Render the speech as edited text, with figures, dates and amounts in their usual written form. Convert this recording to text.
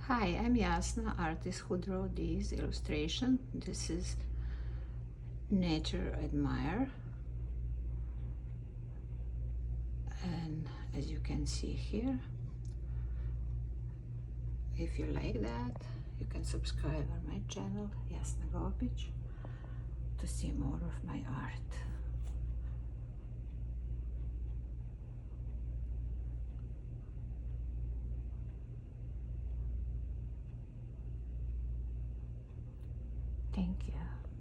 Hi, I'm Jasna, artist who drew this illustration. This is Nature Admire, and as you can see here, if you like that, you can subscribe on my channel, Jasna Gopic, to see more of my art. Thank you.